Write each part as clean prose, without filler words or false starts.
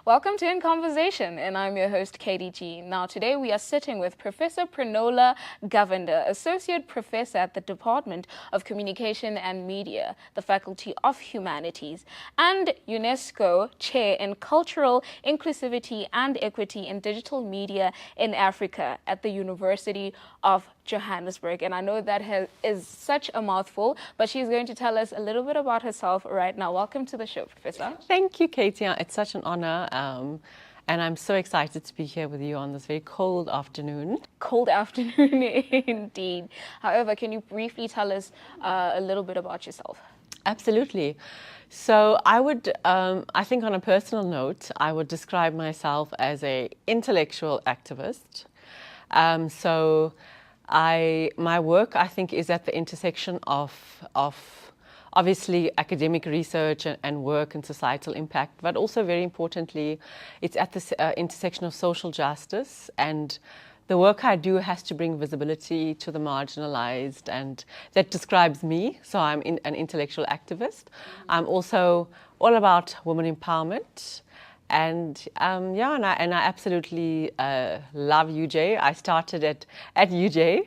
Welcome to In Conversation, and I'm your host, KDG. Now, today we are sitting with Professor Prinola Govenden, Associate Professor at the Department of Communication and Media, the Faculty of Humanities, and UNESCO Chair in Cultural Inclusivity and Equity in Digital Media in Africa at the University of Johannesburg. And I know that is such a mouthful, but she's going to tell us a little bit about herself right now. Welcome to the show, Professor. Thank you, Katie. It's such an honor. And I'm so excited to be here with you on this very cold afternoon. Cold afternoon, indeed. However, can you briefly tell us a little bit about yourself? Absolutely. So I would, I think on a personal note, I would describe myself as an intellectual activist. My work, I think, is at the intersection of obviously academic research and work and societal impact, but also very importantly, it's at the intersection of social justice, and the work I do has to bring visibility to the marginalized, and that describes me. So I'm an intellectual activist. I'm also all about women empowerment. And and I absolutely love UJ. I started at UJ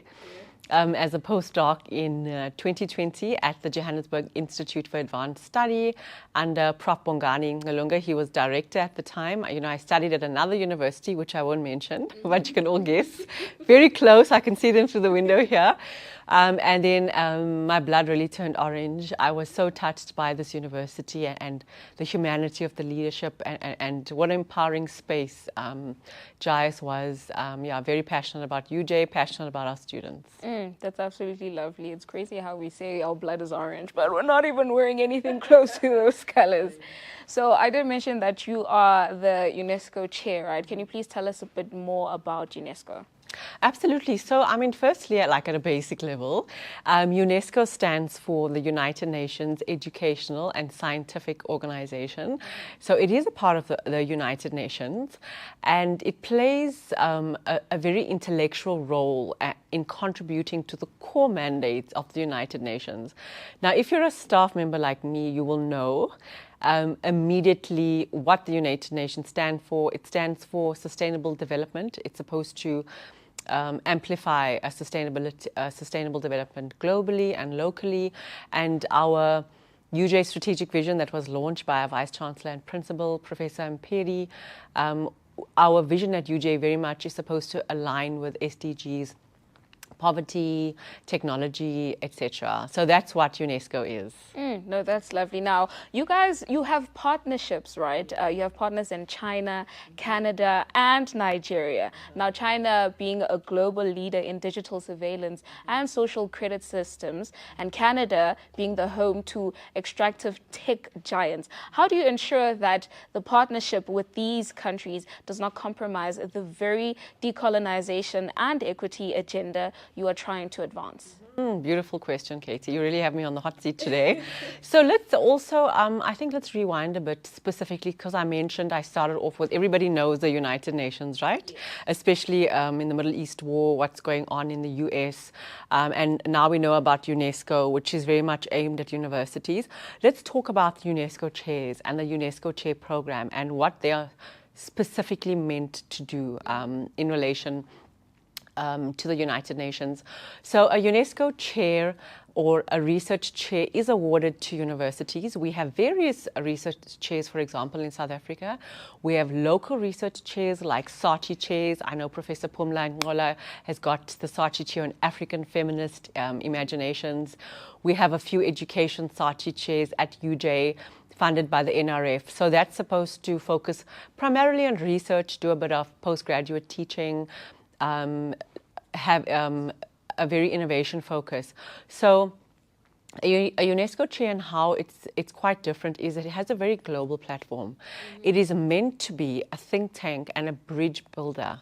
as a postdoc in 2020 at the Johannesburg Institute for Advanced Study under Prof. Bongani Ngalunga. He was director at the time. You know, I studied at another university, which I won't mention, but you can all guess. Very close. I can see them through the window here. And then my blood really turned orange. I was so touched by this university and the humanity of the leadership and what an empowering space JIS was. Very passionate about UJ, passionate about our students. That's absolutely lovely. It's crazy how we say our blood is orange, but we're not even wearing anything close to those colors. So I did mention that you are the UNESCO Chair, right? Can you please tell us a bit more about UNESCO? Absolutely. So, I mean, firstly, at a basic level, UNESCO stands for the United Nations Educational and Scientific Organization. So it is a part of the United Nations, and it plays a very intellectual role in contributing to the core mandates of the United Nations. Now, if you're a staff member like me, you will know immediately what the United Nations stand for. It stands for sustainable development. It's supposed to amplify a sustainable development globally and locally. And our UJ strategic vision that was launched by our Vice Chancellor and Principal, Professor Mperi, our vision at UJ very much is supposed to align with SDGs, poverty, technology, etc. So that's what UNESCO is. No, that's lovely. Now, you guys, you have partnerships, right? You have partners in China, Canada, and Nigeria. Now, China being a global leader in digital surveillance and social credit systems, and Canada being the home to extractive tech giants. How do you ensure that the partnership with these countries does not compromise the very decolonization and equity agenda you are trying to advance? Beautiful question, Katie. You really have me on the hot seat today. So let's also, I think let's rewind a bit specifically, because I mentioned I started off with everybody knows the United Nations, right? Especially in the Middle East war, what's going on in the US. And now we know about UNESCO, which is very much aimed at universities. Let's talk about UNESCO chairs and the UNESCO Chair program and what they are specifically meant to do in relation to the United Nations. So a UNESCO chair or a research chair is awarded to universities. We have various research chairs, for example, in South Africa. We have local research chairs like SACHI chairs. I know Professor Prinola Govenden has got the SACHI chair on African feminist imaginations. We have a few education SACHI chairs at UJ, funded by the NRF. So that's supposed to focus primarily on research, do a bit of postgraduate teaching, have a very innovation focus. So a UNESCO chair and how it's quite different is that it has a very global platform. It is meant to be a think tank and a bridge builder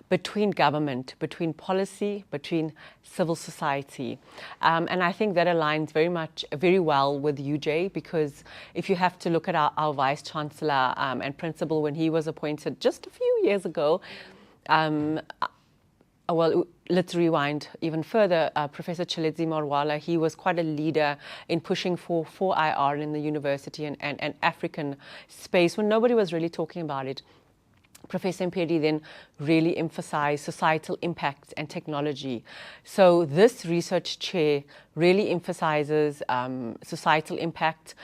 between government, between policy, between civil society. And I think that aligns very well with UJ, because if you have to look at our Vice Chancellor and Principal when he was appointed just a few years ago, let's rewind even further. Professor Chiledzi Marwala, he was quite a leader in pushing for 4IR in the university and African space when nobody was really talking about it. Professor Mpedi then really emphasized societal impacts and technology. So this research chair really emphasizes societal impact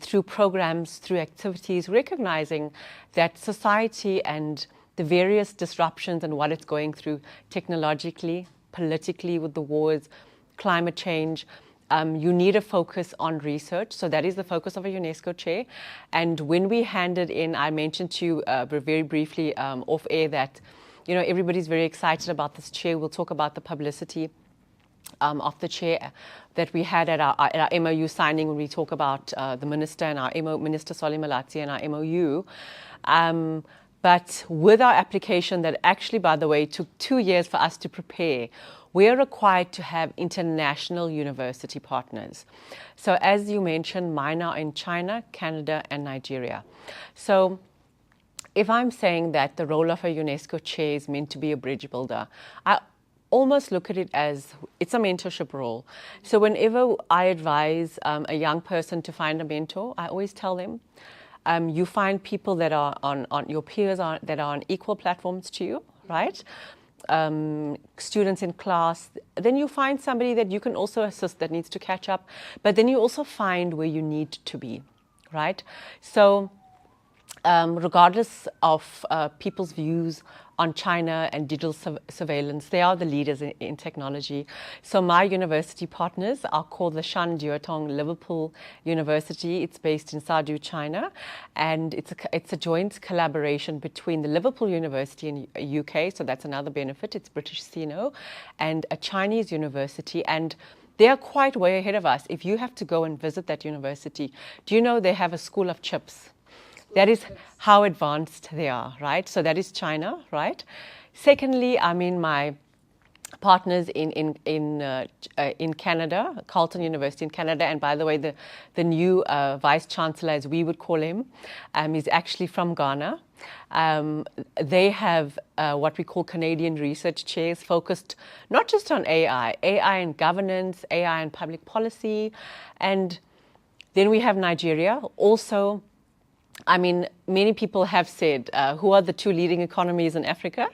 through programs, through activities, recognizing that society and the various disruptions and what it's going through technologically, politically with the wars, climate change, you need a focus on research. So that is the focus of a UNESCO chair. And when we handed in, I mentioned to you very briefly off air that, everybody's very excited about this chair. We'll talk about the publicity of the chair that we had at our MOU signing when we talk about the minister and our Minister Solly Malatsi and our MOU. But with our application that actually, by the way, took 2 years for us to prepare, we are required to have international university partners. So as you mentioned, mine are in China, Canada, and Nigeria. So if I'm saying that the role of a UNESCO chair is meant to be a bridge builder, I almost look at it as it's a mentorship role. So whenever I advise a young person to find a mentor, I always tell them, you find people that are on your peers that are on equal platforms to you, right? Students in class, then you find somebody that you can also assist that needs to catch up, but then you also find where you need to be, right? So regardless of people's views on China and digital surveillance, they are the leaders in technology. So my university partners are called the Shan Jiatong Liverpool University. It's based in Sadu, China, and it's a joint collaboration between the Liverpool University in UK, so that's another benefit, it's British CNO, and a Chinese university, and they are quite way ahead of us. If you have to go and visit that university, do you know they have a school of chips? That is how advanced they are, right? So that is China, right? Secondly, I mean, my partners in Canada, Carleton University in Canada, and by the way, the new vice chancellor, as we would call him, is actually from Ghana. They have what we call Canadian research chairs, focused not just on AI and governance, AI and public policy, and then we have Nigeria also. I mean, many people have said, who are the two leading economies in Africa?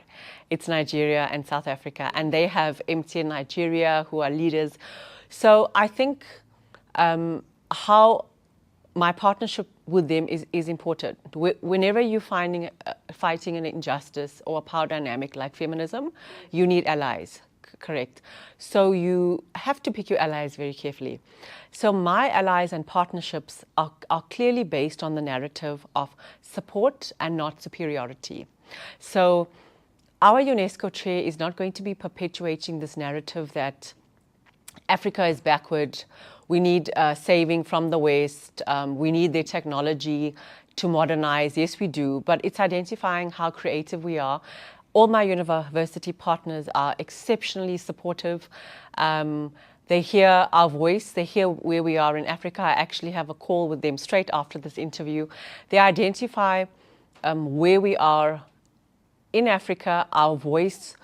It's Nigeria and South Africa, and they have MTN Nigeria, who are leaders. So I think how my partnership with them is important. Whenever you're fighting an injustice or a power dynamic like feminism, you need allies. Correct. So you have to pick your allies very carefully. So my allies and partnerships are clearly based on the narrative of support and not superiority. So our UNESCO chair is not going to be perpetuating this narrative that Africa is backward, we need saving from the West, we need their technology to modernize. Yes, we do, but it's identifying how creative we are. All my university partners are exceptionally supportive. They hear our voice. They hear where we are in Africa. I actually have a call with them straight after this interview. They identify where we are in Africa. Our voice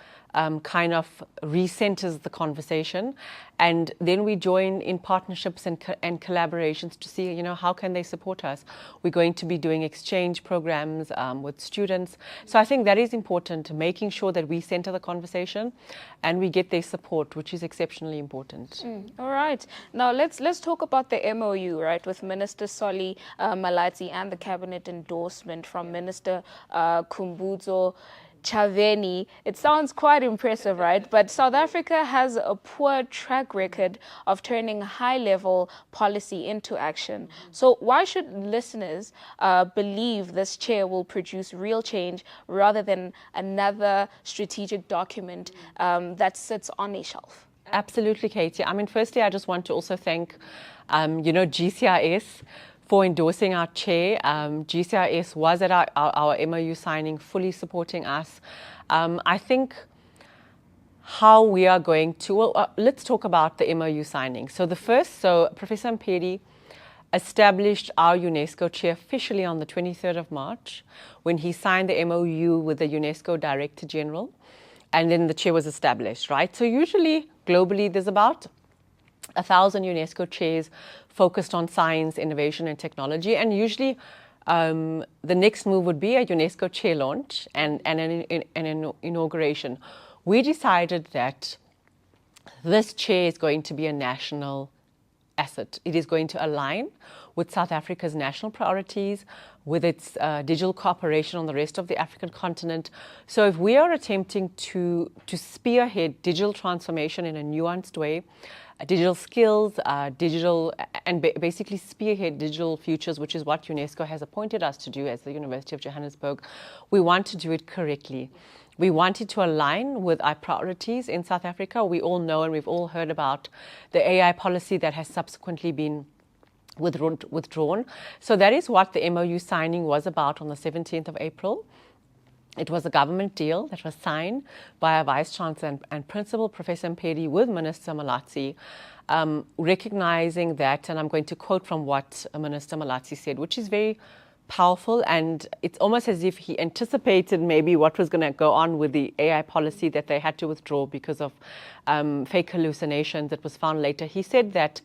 kind of recenters the conversation, and then we join in partnerships and collaborations to see, how can they support us. We're going to be doing exchange programs with students. So I think that is important, making sure that we center the conversation and we get their support, which is exceptionally important. All right. Now let's talk about the MOU, right, with Minister Solly Malatsi and the cabinet endorsement from Minister Khumbudzo Chaveni. It sounds quite impressive, right? But South Africa has a poor track record of turning high-level policy into action. So why should listeners believe this chair will produce real change rather than another strategic document that sits on a shelf? Absolutely, Katie. I mean, firstly, I just want to also thank, GCIS for endorsing our chair. GCIS was at our MOU signing, fully supporting us. I think how we are going to, let's talk about the MOU signing. So Professor Mpedi established our UNESCO chair officially on the 23rd of March when he signed the MOU with the UNESCO Director General. and then the chair was established, right? So usually, globally, there's about 1,000 UNESCO chairs focused on science, innovation, and technology. And usually the next move would be a UNESCO chair launch and an inauguration. We decided that this chair is going to be a national asset. It is going to align with South Africa's national priorities, with its digital cooperation on the rest of the African continent. So if we are attempting to spearhead digital transformation in a nuanced way, digital skills, basically spearhead digital futures, which is what UNESCO has appointed us to do as the University of Johannesburg, we want to do it correctly. We wanted to align with our priorities in South Africa. We all know and we've all heard about the AI policy that has subsequently been withdrawn. So that is what the MOU signing was about on the 17th of April. It was a government deal that was signed by our Vice Chancellor and Principal, Professor Mpedi, with Minister Malatsi, recognizing that, and I'm going to quote from what Minister Malatsi said, which is very powerful, and it's almost as if he anticipated maybe what was going to go on with the AI policy that they had to withdraw because of fake hallucinations that was found later. He said that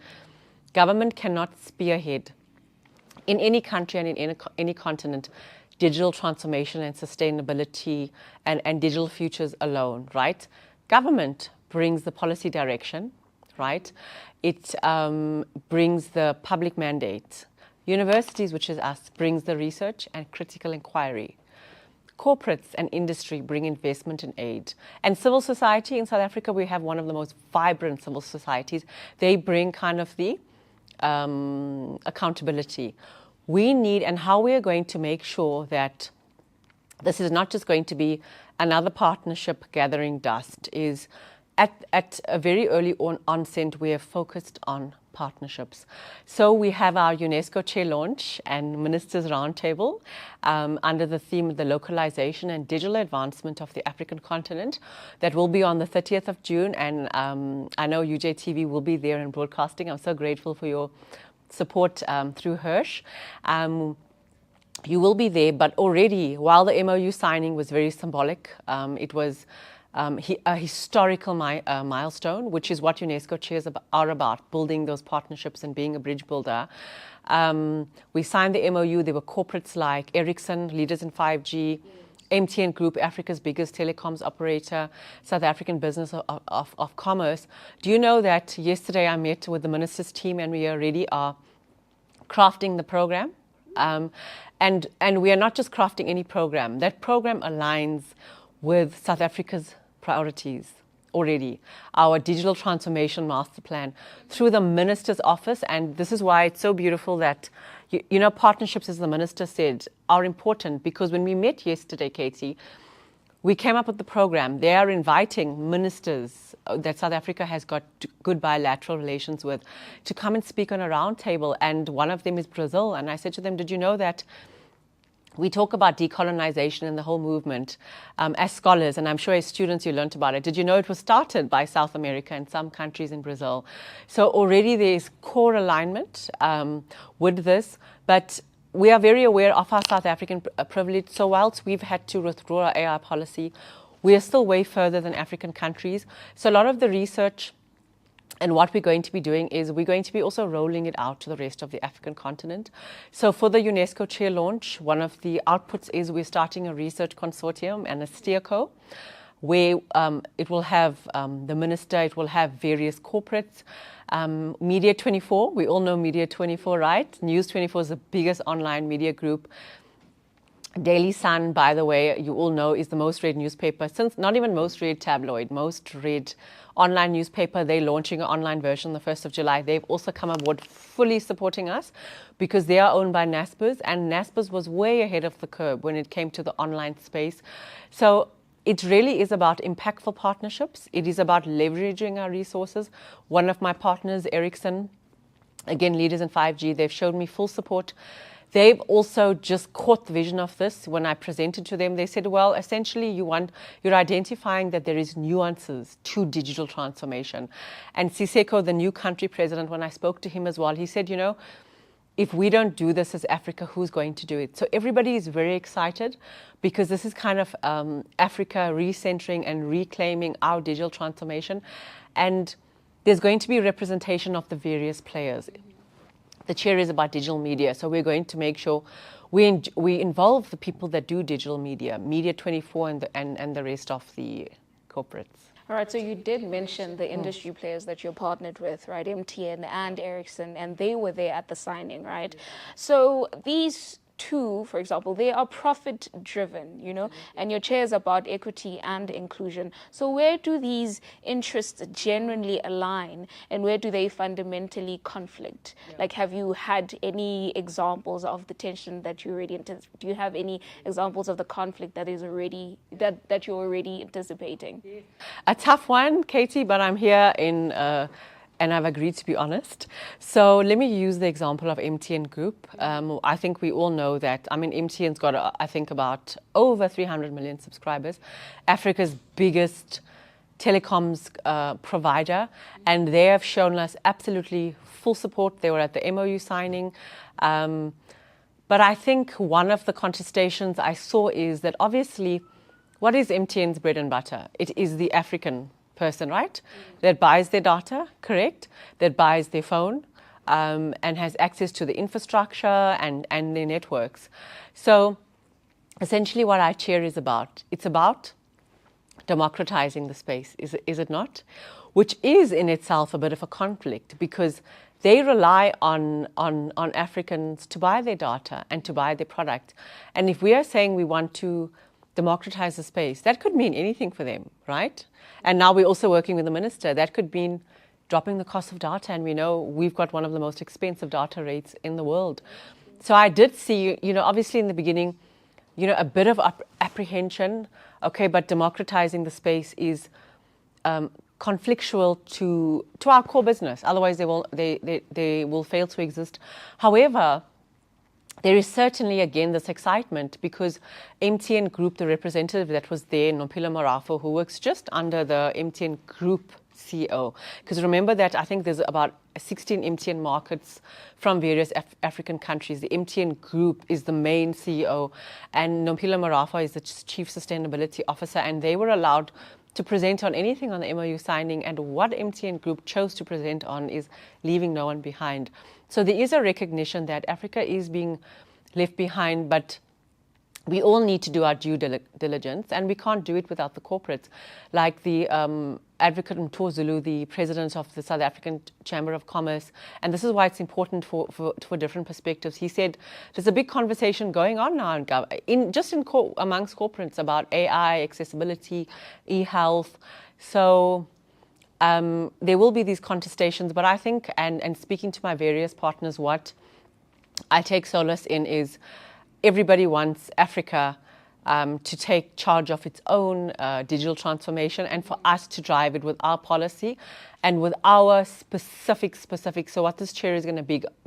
government cannot spearhead in any country and in any continent digital transformation and sustainability and digital futures alone, right? Government brings the policy direction, right? It brings the public mandate. Universities, which is us, brings the research and critical inquiry. Corporates and industry bring investment and aid. And civil society in South Africa, we have one of the most vibrant civil societies. They bring kind of the accountability. We need, and how we are going to make sure that this is not just going to be another partnership gathering dust, is at a very early onset, we have focused on partnerships. So we have our UNESCO Chair launch and Ministers Roundtable under the theme of the localization and digital advancement of the African continent. That will be on the 30th of June, and I know UJTV will be there and broadcasting. I'm so grateful for your support through Hirsch. You will be there, but already, while the MOU signing was very symbolic, it was a historical milestone, which is what UNESCO chairs are about, building those partnerships and being a bridge builder. We signed the MOU. There were corporates like Ericsson, leaders in 5G, MTN Group, Africa's biggest telecoms operator, South African Business of Commerce. Do you know that yesterday I met with the ministers' team and we already are crafting the program? And we are not just crafting any program. That program aligns with South Africa's priorities already. Our digital transformation master plan through the minister's office. And this is why it's so beautiful that, you know, partnerships, as the minister said, are important, because when we met yesterday, Katie, we came up with the program. They are inviting ministers that South Africa has got good bilateral relations with to come and speak on a round table. And one of them is Brazil. And I said to them, did you know that we talk about decolonization and the whole movement as scholars, and I'm sure as students you learned about it. Did you know it was started by South America and some countries in Brazil? So already there is core alignment with this, but we are very aware of our South African privilege. So whilst we've had to withdraw our AI policy, we are still way further than African countries. So a lot of the research and what we're going to be doing is we're going to be also rolling it out to the rest of the African continent. So for the UNESCO Chair launch, one of the outputs is we're starting a research consortium and a steerco, where it will have the minister, it will have various corporates, Media 24. We all know Media 24, right? News 24 is the biggest online media group. Daily Sun, by the way, you all know, is the most read newspaper, since not even most read tabloid, most read online newspaper. They're launching an online version the 1st of July. They've also come aboard fully supporting us because they are owned by Naspers, and Naspers was way ahead of the curve when it came to the online space. So it really is about impactful partnerships. It is about leveraging our resources. One of my partners, Ericsson, again, leaders in 5G, they've showed me full support. They've also just caught the vision of this. When I presented to them, they said, well, essentially you're identifying that there is nuances to digital transformation. And Siseko, the new country president, when I spoke to him as well, he said, you know, if we don't do this as Africa, who's going to do it? So everybody is very excited because this is kind of Africa recentering and reclaiming our digital transformation. And there's going to be representation of the various players. The chair is about digital media, so we're going to make sure we involve the people that do digital media, Media 24 and the rest of the corporates. All right, so you did mention the industry players that you're partnered with, right? MTN and Ericsson, and they were there at the signing, right? So these two, for example, they are profit driven, you know, and your chair is about equity and inclusion. So where do these interests genuinely align, and where do they fundamentally conflict? Like, have you had any examples of the tension that you already do you have any examples of the conflict that is already that you're already anticipating? A tough one, Katie, but I'm here and I've agreed to be honest. So let me use the example of MTN Group. I think we all know that, I mean, MTN's got, I think, about over 300 million subscribers, Africa's biggest telecoms provider, and they have shown us absolutely full support. They were at the MOU signing. But I think one of the contestations I saw is that obviously, what is MTN's bread and butter? It is the African person, right? That buys their data, correct? That buys their phone and has access to the infrastructure and their networks. So essentially what our chair is about, it's about democratizing the space, is it not? Which is in itself a bit of a conflict because they rely on Africans to buy their data and to buy their product. And if we are saying we want to democratize the space, that could mean anything for them, right? And now we're also working with the minister. That could mean dropping the cost of data. And we know we've got one of the most expensive data rates in the world. So I did see, you know, obviously in the beginning, you know, a bit of apprehension. Okay, but democratizing the space is conflictual to our core business. Otherwise, they will fail to exist. However, there is certainly, again, this excitement because MTN Group, the representative that was there, Nompilo Marafo, who works just under the MTN Group CEO. Because remember that I think there's about 16 MTN markets from various African countries. The MTN Group is the main CEO, and Nompilo Marafo is the Chief Sustainability Officer, and they were allowed to present on anything on the MOU signing, and what MTN Group chose to present on is leaving no one behind. So there is a recognition that Africa is being left behind, but we all need to do our due diligence, and we can't do it without the corporates. Like the advocate Mthozulu, the president of the South African Chamber of Commerce, and this is why it's important for different perspectives. He said there's a big conversation going on now amongst corporates about AI, accessibility, e-health. So there will be these contestations, but I think, and speaking to my various partners, what I take solace in is everybody wants Africa to take charge of its own digital transformation, and for us to drive it with our policy and with our specific. So what this chair is going to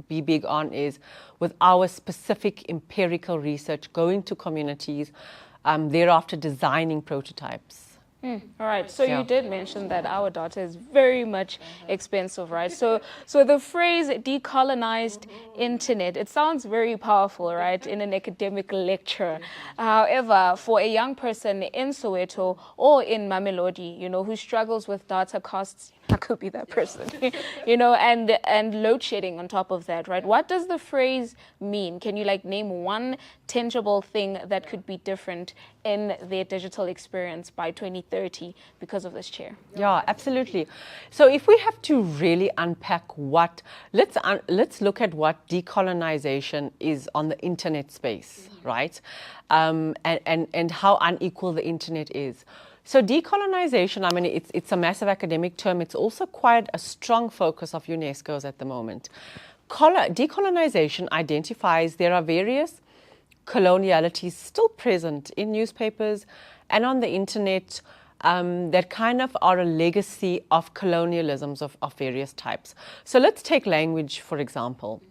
be big on is with our specific empirical research, going to communities, thereafter designing prototypes. All right. So you did mention that our data is very much expensive, right? So the phrase decolonized internet, it sounds very powerful, right, in an academic lecture. However, for a young person in Soweto or in Mamelodi, you know, who struggles with data costs, I could be that person, you know, and load shedding on top of that, right? What does the phrase mean? Can you name one tangible thing that could be different in their digital experience by 2030 because of this chair? Yeah, absolutely. So if we have to really unpack let's look at what decolonization is on the internet space, right? And how unequal the internet is. So decolonization, I mean, it's a massive academic term. It's also quite a strong focus of UNESCO's at the moment. Decolonization identifies there are various colonialities still present in newspapers and on the internet that kind of are a legacy of colonialisms of various types. So let's take language, for example.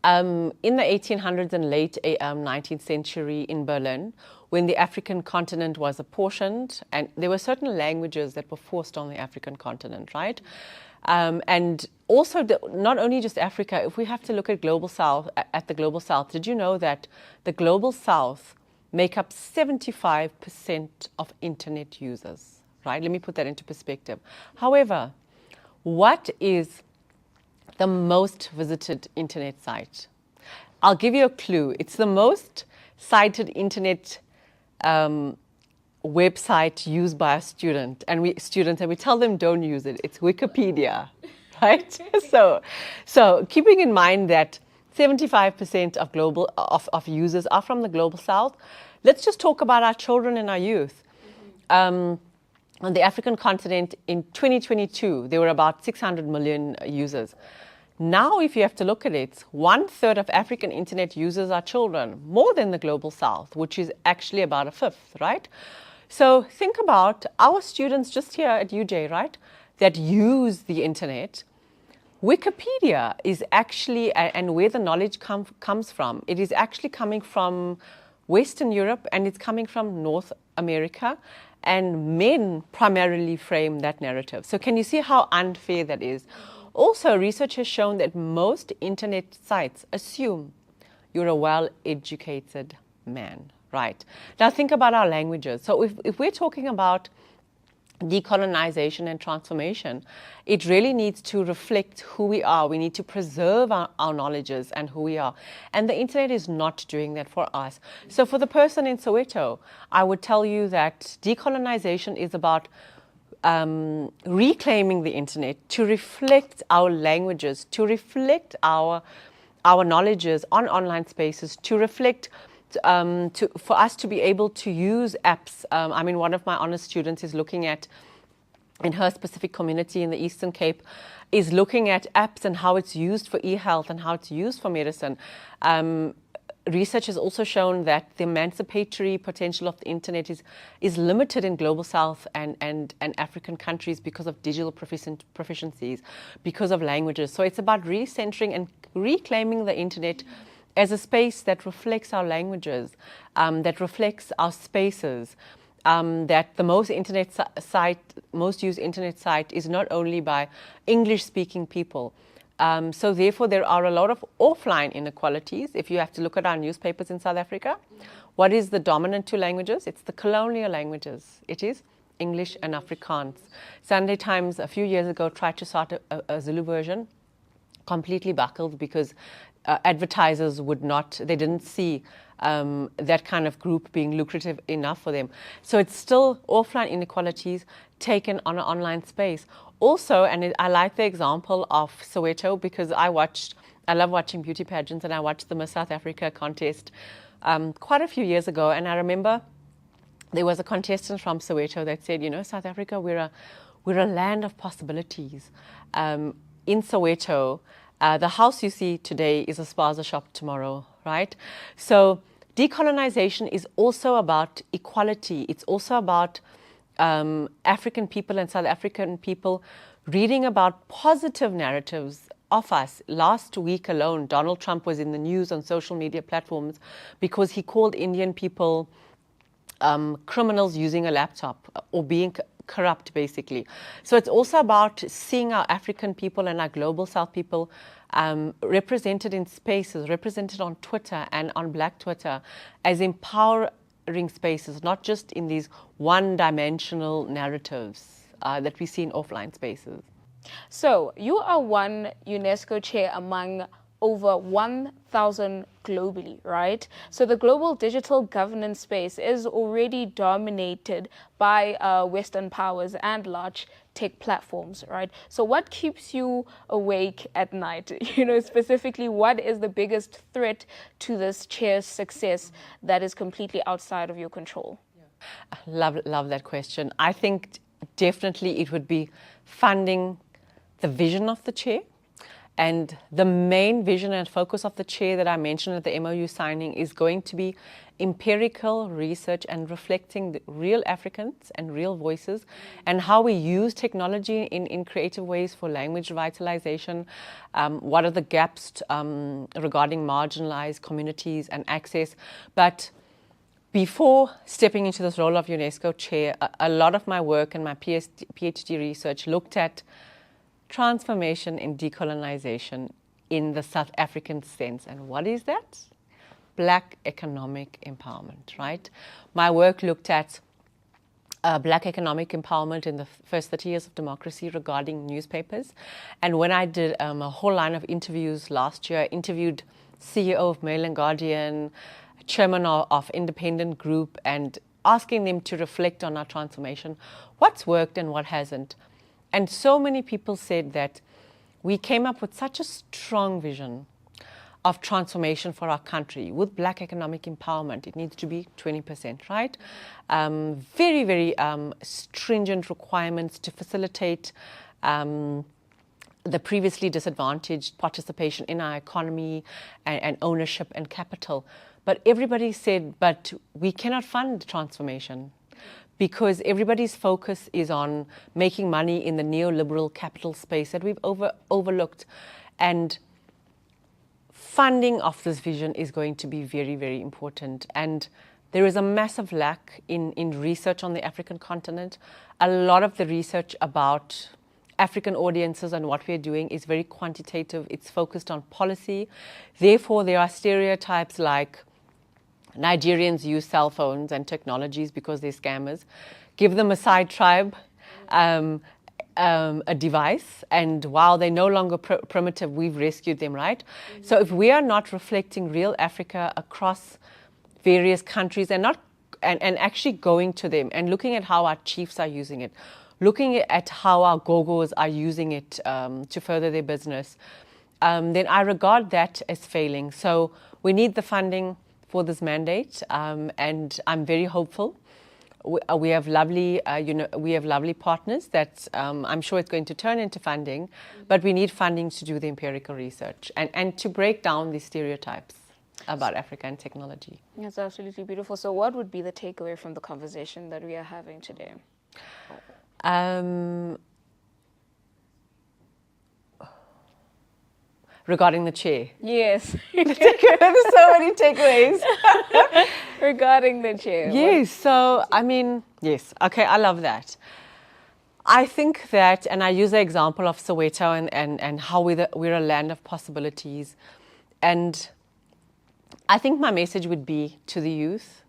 In the 1800s and late 19th century in Berlin, when the African continent was apportioned, and there were certain languages that were forced on the African continent, right? And also, not only just Africa, if we have to look at global South, at the global South, did you know that the global South make up 75% of internet users, right? Let me put that into perspective. However, what is the most visited internet site? I'll give you a clue. It's the most cited internet website used by a student, and we tell them don't use it. It's Wikipedia, right? So keeping in mind that 75% of users are from the global South, let's just talk about our children and our youth. On the African continent in 2022, there were about 600 million users. Now, if you have to look at it, 1/3 of African internet users are children, more than the global South, which is actually about a fifth, right? So think about our students just here at UJ, right, that use the internet. Wikipedia is actually, and where the knowledge comes from, it is actually coming from Western Europe, and it's coming from North America, and men primarily frame that narrative. So can you see how unfair that is? Also, research has shown that most internet sites assume you're a well-educated man, right? Now think about our languages. So if we're talking about decolonization and transformation, it really needs to reflect who we are. We need to preserve our knowledges and who we are. And the internet is not doing that for us. So for the person in Soweto, I would tell you that decolonization is about reclaiming the internet to reflect our languages, to reflect our knowledges on online spaces, to reflect for us to be able to use apps. I mean, one of my honors students is looking at, in her specific community in the Eastern Cape, is looking at apps and how it's used for e-health and how it's used for medicine. Research has also shown that the emancipatory potential of the internet is limited in global South and African countries because of digital proficiencies, because of languages. So it's about recentering and reclaiming the internet as a space that reflects our languages, that reflects our spaces, that the most used internet site is not only by English-speaking people. So therefore, there are a lot of offline inequalities. If you have to look at our newspapers in South Africa, what is the dominant two languages? It's the colonial languages. It is English and Afrikaans. Sunday Times a few years ago tried to start a Zulu version, completely buckled because advertisers they didn't see that kind of group being lucrative enough for them. So it's still offline inequalities taken on an online space. Also, and I like the example of Soweto because I love watching beauty pageants, and I watched the Miss South Africa contest quite a few years ago. And I remember there was a contestant from Soweto that said, South Africa, we're a land of possibilities. In Soweto, the house you see today is a spaza shop tomorrow, right? So decolonization is also about equality. It's also about African people and South African people reading about positive narratives of us. Last week alone, Donald Trump was in the news on social media platforms because he called Indian people criminals using a laptop or being corrupt, basically. So it's also about seeing our African people and our global South people represented in spaces, represented on Twitter and on Black Twitter as empowering spaces, not just in these one-dimensional narratives that we see in offline spaces. So you are one UNESCO chair among over 1,000 globally, right? So the global digital governance space is already dominated by Western powers and large tech platforms, right? So what keeps you awake at night? Specifically, what is the biggest threat to this chair's success that is completely outside of your control? Love that question. I think definitely it would be funding the vision of the chair. And the main vision and focus of the chair that I mentioned at the MOU signing is going to be empirical research and reflecting the real Africans and real voices and how we use technology in creative ways for language revitalization. What are the gaps regarding marginalized communities and access? But before stepping into this role of UNESCO chair, a lot of my work and my PhD research looked at transformation and decolonization in the South African sense. And what is that? Black economic empowerment, right? My work looked at Black economic empowerment in the first 30 years of democracy regarding newspapers. And when I did a whole line of interviews last year, I interviewed CEO of Mail and Guardian, chairman of Independent Group, and asking them to reflect on our transformation, what's worked and what hasn't. And so many people said that we came up with such a strong vision of transformation for our country with Black economic empowerment. It needs to be 20%, right? Very, very stringent requirements to facilitate the previously disadvantaged participation in our economy and ownership and capital. But everybody said, but we cannot fund transformation because everybody's focus is on making money in the neoliberal capital space that we've overlooked. And funding of this vision is going to be very, very important. And there is a massive lack in research on the African continent. A lot of the research about African audiences and what we're doing is very quantitative. It's focused on policy. Therefore, there are stereotypes like Nigerians use cell phones and technologies because they're scammers. Give them a side tribe, a device, and while they're no longer primitive, we've rescued them, right? Mm-hmm. So if we are not reflecting real Africa across various countries and actually going to them and looking at how our chiefs are using it, looking at how our gogos are using it to further their business, then I regard that as failing. So we need the funding for this mandate, and I'm very hopeful. We have lovely, we have lovely partners that I'm sure it's going to turn into funding, but we need funding to do the empirical research and to break down these stereotypes about Africa and technology. That's absolutely beautiful. So what would be the takeaway from the conversation that we are having today? Regarding the chair. Yes. There's so many takeaways. Regarding the chair. Yes, so, I mean, yes. Okay, I love that. I think that, and I use the example of Soweto and how we're a land of possibilities. And I think my message would be to the youth,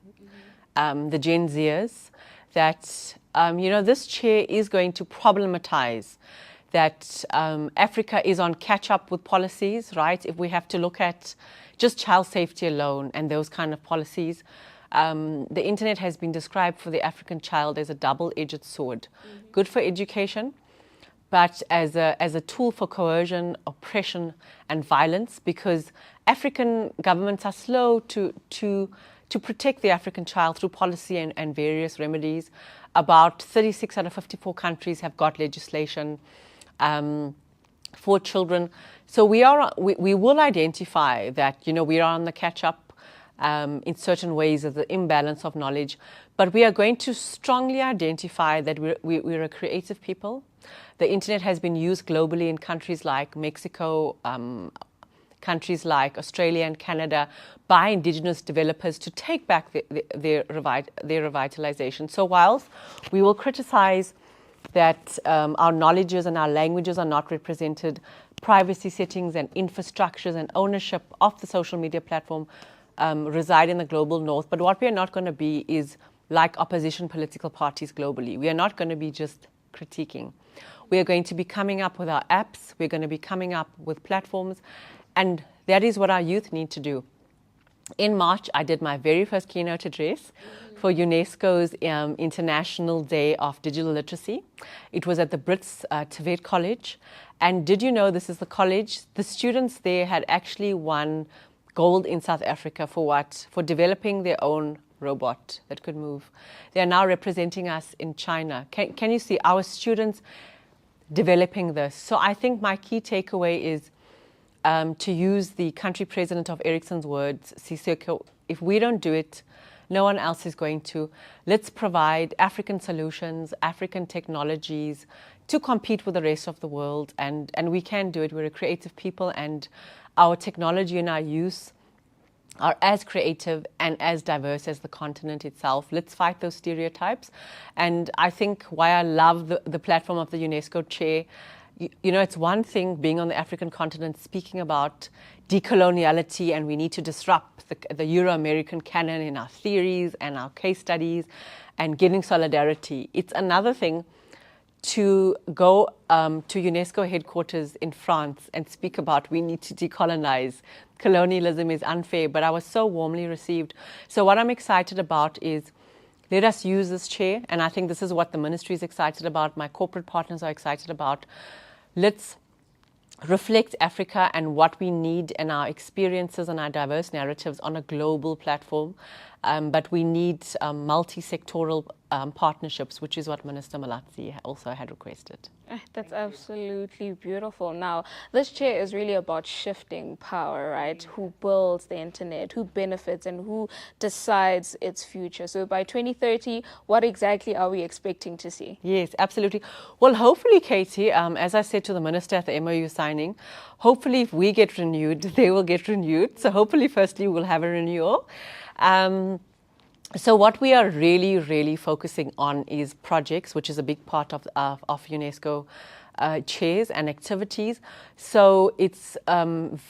the Gen Zers, that, this chair is going to problematize that Africa is on catch-up with policies, right? If we have to look at just child safety alone and those kind of policies, the internet has been described for the African child as a double-edged sword. Mm-hmm. Good for education, but as a tool for coercion, oppression, and violence, because African governments are slow to protect the African child through policy and various remedies. About 36 out of 54 countries have got legislation for children. So we will identify that, we are on the catch-up in certain ways of the imbalance of knowledge, but we are going to strongly identify that we're a creative people. The internet has been used globally in countries like Mexico, countries like Australia and Canada by indigenous developers to take back their revitalization. So whilst we will criticize that our knowledges and our languages are not represented, privacy settings and infrastructures and ownership of the social media platform reside in the global north. But what we are not going to be is like opposition political parties globally. We are not going to be just critiquing. We are going to be coming up with our apps. We're going to be coming up with platforms. And that is what our youth need to do. In March, I did my very first keynote address for UNESCO's International Day of Digital Literacy. It was at the Brits TVET College. And did you know this is the college? The students there had actually won gold in South Africa for what? For developing their own robot that could move. They are now representing us in China. Can you see our students developing this? So I think my key takeaway is to use the country president of Ericsson's words, Siseko, if we don't do it, no one else is going to. Let's provide African solutions, African technologies to compete with the rest of the world. And we can do it. We're a creative people, and our technology and our use are as creative and as diverse as the continent itself. Let's fight those stereotypes. And I think why I love the platform of the UNESCO Chair, you know, it's one thing being on the African continent speaking about decoloniality, and we need to disrupt the Euro-American canon in our theories and our case studies and getting solidarity. It's another thing to go to UNESCO headquarters in France and speak about we need to decolonize. Colonialism is unfair, but I was so warmly received. So what I'm excited about is let us use this chair, and I think this is what the ministry is excited about, my corporate partners are excited about. Let's reflect Africa and what we need and our experiences and our diverse narratives on a global platform. But we need multi-sectoral partnerships, which is what Minister Malatsi also had requested. That's absolutely beautiful. Now, this chair is really about shifting power, right? Who builds the internet, who benefits, and who decides its future. So by 2030, what exactly are we expecting to see? Yes, absolutely. Well, hopefully, Katie, as I said to the minister at the MOU signing, hopefully if we get renewed, they will get renewed. So hopefully, firstly, we'll have a renewal. So what we are really focusing on is projects, which is a big part of UNESCO chairs and activities. So it's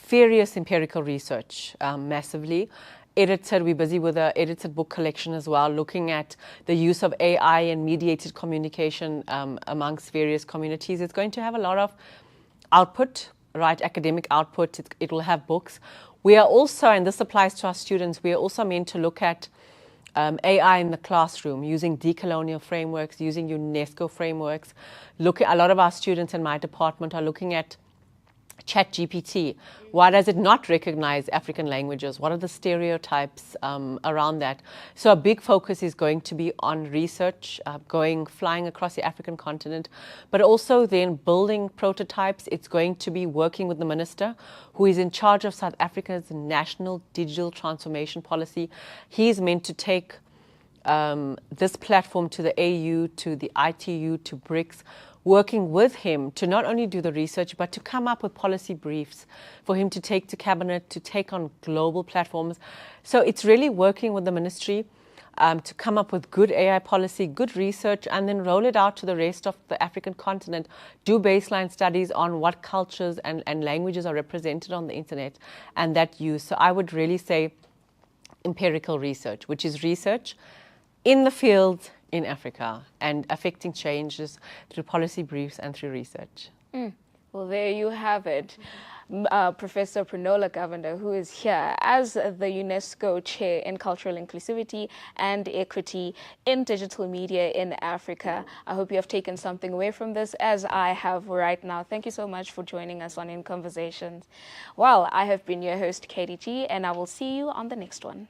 various empirical research, massively. Edited, we're busy with an edited book collection as well, looking at the use of AI and mediated communication amongst various communities. It's going to have a lot of output, right, academic output. It will have books. We are also, and this applies to our students, we are also meant to look at AI in the classroom, using decolonial frameworks, using UNESCO frameworks. A lot of our students in my department are looking at ChatGPT. Why does it not recognize African languages? What are the stereotypes around that? So a big focus is going to be on research, flying across the African continent, but also then building prototypes. It's going to be working with the minister who is in charge of South Africa's national digital transformation policy. He's meant to take this platform to the AU, to the ITU, to BRICS, working with him to not only do the research, but to come up with policy briefs for him to take to cabinet, to take on global platforms. So it's really working with the ministry to come up with good AI policy, good research, and then roll it out to the rest of the African continent, do baseline studies on what cultures and languages are represented on the internet and that use. So I would really say empirical research, which is research in the field in Africa and affecting changes through policy briefs and through research. Well, there you have it. Professor Prinola Govenden, who is here as the UNESCO Chair in Cultural Inclusivity and Equity in Digital Media in Africa. I hope you have taken something away from this, as I have right now. Thank you so much for joining us on In Conversations. Well, I have been your host, Katie G, and I will see you on the next one.